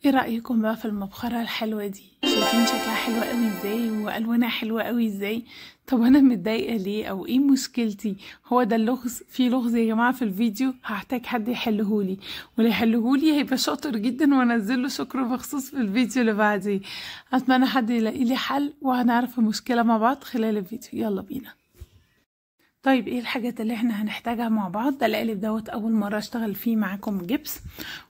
ايه رأيكم بقى في المبخرة الحلوة دي؟ شايفين شكلها حلوة قوي ازاي والوانها حلوة قوي ازاي؟ طب انا متضايقة ليه او ايه مشكلتي؟ هو ده اللغز؟ في لغز يا جماعة في الفيديو، هحتاج حد يحلهولي، واللي يحلهولي هيبقى شاطر جدا وانزله شكر مخصوص في الفيديو اللي بعديه. اتمنى حد يلاقي لي حل وهنعرف المشكلة مع بعض خلال الفيديو. يلا بينا. طيب ايه الحاجات اللي احنا هنحتاجها مع بعض؟ ده القالب دوت اول مره اشتغل فيه معاكم جبس،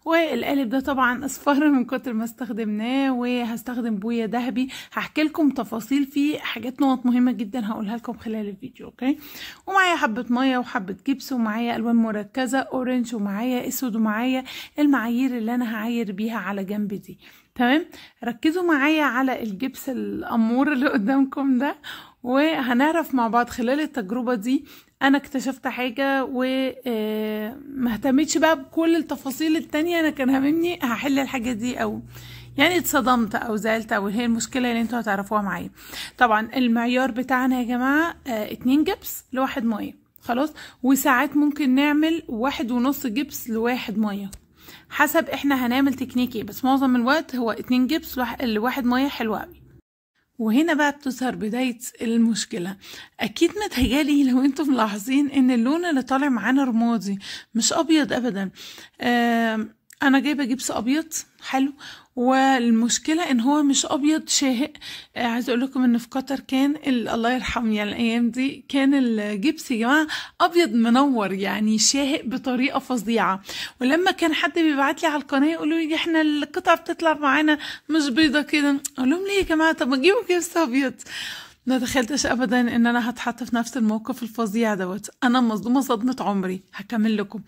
والقالب ده طبعا اصفر من كتر ما استخدمناه، وهستخدم بويه ذهبي. هحكي لكم تفاصيل فيه، حاجات نقط مهمه جدا هقولها لكم خلال الفيديو. اوكي، ومعايا حبه ميه وحبه جبس، ومعايا الوان مركزه اورنج، ومعايا اسود، ومعايا المعايير اللي انا هعاير بيها على جنب دي. تمام، ركزوا معايا على الجبس الامور اللي قدامكم ده، وهنعرف مع بعض خلال التجربة دي انا اكتشفت حاجة وما اهتمتش بقى بكل التفاصيل التانية. انا كان هممني هحل الحاجة دي، او يعني اتصدمت او زعلت، او هي المشكلة اللي انتوا هتعرفوها معايا. طبعا المعيار بتاعنا يا جماعة 2 جبس ل1 مية، خلاص. وساعات ممكن نعمل 1.5 جبس ل1 مية، حسب احنا هنعمل تكنيكي، بس معظم الوقت هو 2 جبس ل1 مية. حلوة قوي. وهنا بقى بتظهر بداية المشكلة. أكيد متهيالي لو انتم ملاحظين ان اللون اللي طالع معانا رمادي مش أبيض أبدا. أنا جايبة جبس أبيض حلو، والمشكلة ان هو مش أبيض شاهق. عايزة أقول لكم ان في قطر كان الله يرحمني يعني الأيام دي كان الجبس يا جماعة أبيض منور، يعني شاهق بطريقة فظيعة. ولما كان حد بيبعت لي على القناة يقولوا لي احنا القطع بتطلع معانا مش بيضة كده، أقول لهم ليه يا جماعة؟ طب ما تجيبوا جبس أبيض. ما تخيلتش ابدا ان انا هتحط في نفس الموقف الفظيع دوت. انا مصدومه صدمه عمري. هكمل لكم.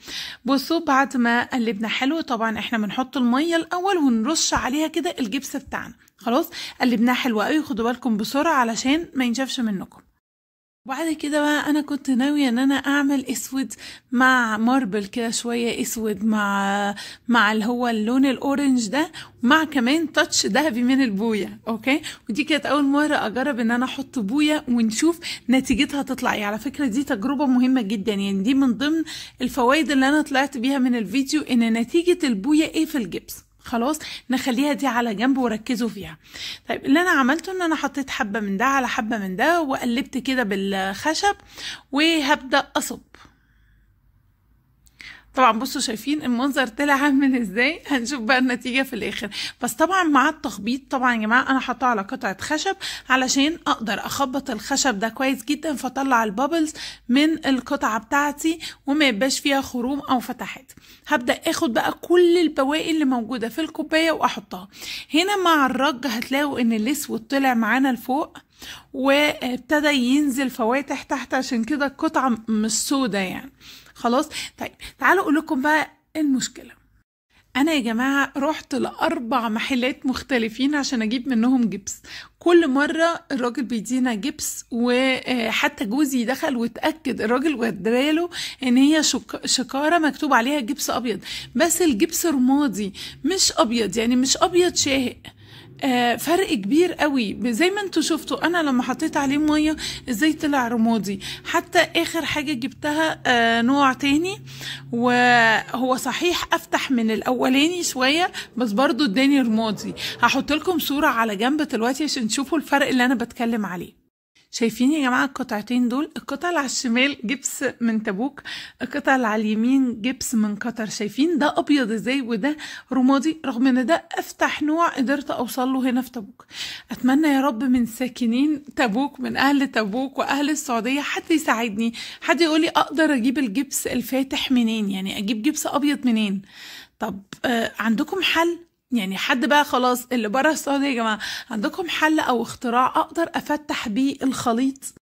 بصوا، بعد ما قلبنا حلو، طبعا احنا بنحط الميه الاول ونرش عليها كده الجبس بتاعنا. خلاص قلبناها حلوه قوي، خدوا بالكم بسرعه علشان ما ينشفش منكم. وبعد كده بقى انا كنت ناويه ان انا اعمل اسود مع ماربل كده، شويه اسود مع اللي هو اللون الاورنج ده، مع كمان تاتش ذهبي من البويه. اوكي، ودي كانت اول مره اجرب ان انا احط بويه ونشوف نتيجتها تطلع ايه. على فكره دي تجربه مهمه جدا، يعني دي من ضمن الفوائد اللي انا طلعت بيها من الفيديو، ان نتيجه البويه ايه في الجبس. خلاص نخليها دي على جنب وركزوا فيها. طيب اللي انا عملته ان انا حطيت حبة من ده على حبة من ده، وقلبت كده بالخشب، وهبدأ اصب. طبعا بصوا شايفين المنظر طلع عامل ازاي؟ هنشوف بقى النتيجة في الاخر. بس طبعا مع التخبيط طبعا يا جماعة انا حطاه على قطعة خشب علشان اقدر اخبط الخشب ده كويس جدا، فطلع البابلز من القطعة بتاعتي وما يبقاش فيها خروم او فتحات. هبدأ اخد بقى كل البواقي اللي موجودة في الكوباية واحطها هنا مع الرج. هتلاقوا ان الاسود طلع معانا لفوق وابتدى ينزل فواتح تحت، عشان كده القطعة مش سودة يعني. خلاص. طيب تعالوا اقول لكم بقى المشكلة. انا يا جماعة رحت ل4 محلات مختلفين عشان اجيب منهم جبس. كل مرة الراجل بيدينا جبس، وحتى جوزي دخل واتأكد، الراجل وداله ان هي شكارة مكتوب عليها جبس ابيض، بس الجبس رمادي مش ابيض، يعني مش ابيض شاهق. فرق كبير قوي زي ما انتوا شفتوا. انا لما حطيت عليه ميه ازاي طلع رمادي. حتى اخر حاجه جبتها نوع تاني، وهو صحيح افتح من الاولاني شويه بس برضو اداني رمادي. هحط لكم صوره على جنب دلوقتي عشان تشوفوا الفرق اللي انا بتكلم عليه. شايفين يا جماعة القطعتين دول؟ القطعة اللي على الشمال جبس من تبوك، القطعة اللي على اليمين جبس من قطر. شايفين ده ابيض ازاي وده رمادي، رغم ان ده افتح نوع قدرت اوصل له هنا في تبوك. اتمنى يا رب من ساكنين تبوك، من اهل تبوك واهل السعودية، حد يساعدني، حد يقولي اقدر اجيب الجبس الفاتح منين، يعني اجيب جبس ابيض منين. طب عندكم حل؟ يعني حد بقى خلاص اللي بره السعودية يا جماعة، عندكم حل او اختراع اقدر افتح بيه الخليط؟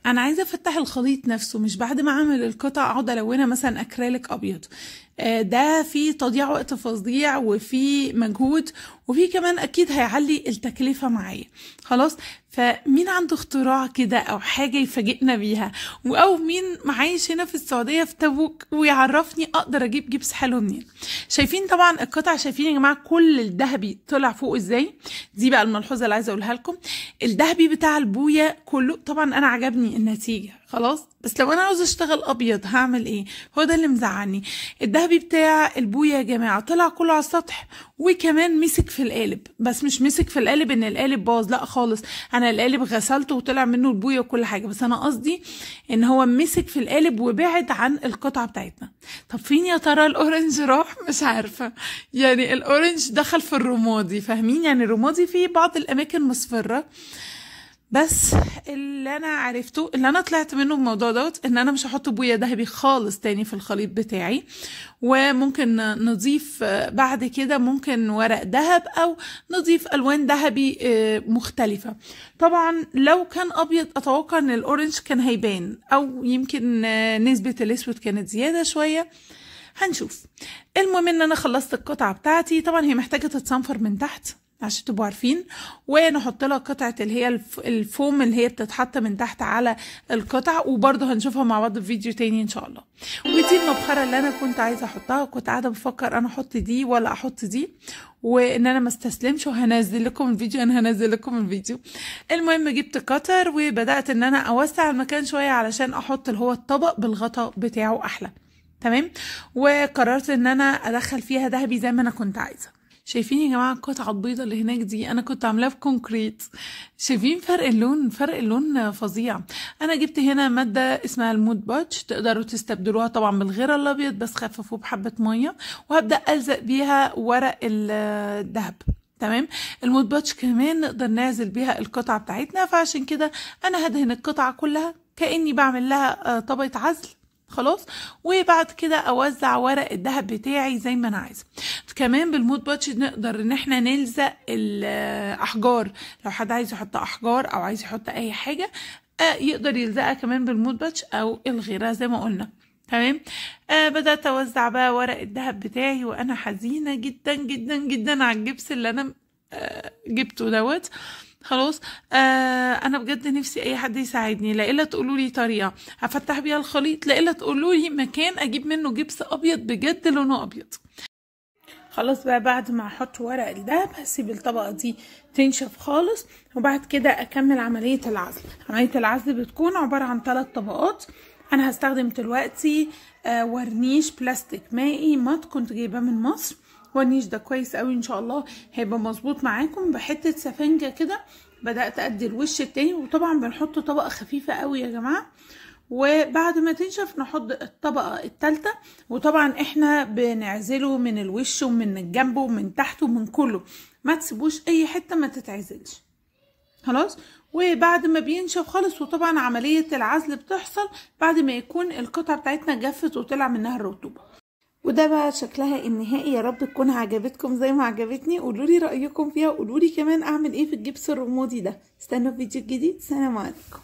انا عايزه افتح الخليط نفسه، مش بعد ما اعمل القطع اقعد الونها مثلا اكريليك ابيض. ده في تضييع وقت فظيع وفي مجهود، وفي كمان اكيد هيعلي التكلفه معايا. خلاص، فمين عنده اختراع كده او حاجه يفاجئنا بيها، او مين معايش هنا في السعوديه في تبوك ويعرفني اقدر اجيب جبس حلو منين؟ شايفين طبعا القطع، شايفين يا جماعه كل الذهبي طلع فوق ازاي؟ دي بقى الملحوظه اللي عايزه اقولها لكم. الذهبي بتاع البويه كله طبعا انا عجبني النتيجه، خلاص. بس لو انا عاوزه اشتغل ابيض هعمل ايه؟ هو ده اللي مزعلني. الدهبي بتاع البويه يا جماعه طلع كله على السطح، وكمان مسك في القالب. بس مش مسك في القالب ان القالب باظ، لا خالص، انا القالب غسلته وطلع منه البويه وكل حاجه، بس انا قصدي ان هو مسك في القالب وبعد عن القطعه بتاعتنا. طب فين يا ترى الاورنج راح؟ مش عارفه. يعني الاورنج دخل في الرمادي، فاهمين؟ يعني الرمادي فيه بعض الاماكن مصفره. بس اللي انا عرفته، اللي انا طلعت منه الموضوع دوت، ان انا مش هحط بويه ذهبي خالص تاني في الخليط بتاعي. وممكن نضيف بعد كده ممكن ورق ذهب او نضيف الوان ذهبي مختلفه. طبعا لو كان ابيض اتوقع ان الاورنج كان هيبان، او يمكن نسبه الاسود كانت زياده شويه، هنشوف. المهم ان انا خلصت القطعه بتاعتي. طبعا هي محتاجه تتصنفر من تحت عشان تبقوا عارفين، ونحط لها قطعه اللي هي الفوم اللي هي بتتحط من تحت على القطع، وبرضه هنشوفها مع بعض في فيديو تاني ان شاء الله. ودي المبخره اللي انا كنت عايزه احطها، كنت قاعده بفكر انا احط دي ولا احط دي، وان انا ما استسلمش وهنزل لكم الفيديو. انا هنزل لكم الفيديو. المهم جبت قطر وبدات ان انا اوسع المكان شويه علشان احط اللي هو الطبق بالغطاء بتاعه احلى. تمام. وقررت ان انا ادخل فيها ذهبي زي ما انا كنت عايزه. شايفين يا جماعه القطعه البيضه اللي هناك دي؟ انا كنت عاملاها بكونكريت. شايفين فرق اللون؟ فرق اللون فظيع. انا جبت هنا ماده اسمها المود باتش، تقدروا تستبدلوها طبعا بالغير الابيض بس خففوه بحبه ميه، وهبدا الزق بيها ورق الذهب. تمام. المود باتش كمان نقدر نعزل بيها القطعه بتاعتنا، فعشان كده انا هدهن القطعه كلها كاني بعمل لها طبقه عزل. خلاص. وبعد كده اوزع ورق الذهب بتاعي زي ما انا عايزه. كمان بالمود باتش نقدر ان احنا نلزق الاحجار، لو حد عايز يحط احجار او عايز يحط اي حاجه يقدر يلزقها كمان بالمود باتش او الغيرها زي ما قلنا. تمام. بدات اوزع بقى ورق الذهب بتاعي، وانا حزينه جدا جدا جدا على الجبس اللي انا جبته دوت. خلاص. انا بجد نفسي اي حد يساعدني، لا الا تقولوا لي طريقه هفتح بيها الخليط، لا الا تقولوا لي مكان اجيب منه جبس ابيض بجد لونه ابيض. خلاص بقى، بعد ما احط ورق الدهب هسيب الطبقه دي تنشف خالص، وبعد كده اكمل عمليه العزل. عمليه العزل بتكون عباره عن 3 طبقات. انا هستخدم دلوقتي ورنيش بلاستيك مائي مات، كنت جايباه من مصر. ورنيش ده كويس قوي ان شاء الله هيبقى مظبوط معاكم. بحته سفنجه كده بدات ادي الوش التاني، وطبعا بنحط طبقه خفيفه قوي يا جماعه، وبعد ما تنشف نحط الطبقه الثالثه. وطبعا احنا بنعزله من الوش ومن الجنب ومن تحت ومن كله، ما تسيبوش اي حته ما تتعزلش. خلاص. وبعد ما بينشف خالص، وطبعا عمليه العزل بتحصل بعد ما يكون القطعه بتاعتنا جفت وطلع منها الرطوبه. وده بقى شكلها النهائي. يا رب تكون عجبتكم زي ما عجبتني. قولوا لي رايكم فيها، وقولوا لي كمان اعمل ايه في الجبس الرمادي ده. استنوا فيديو جديد. سلام عليكم.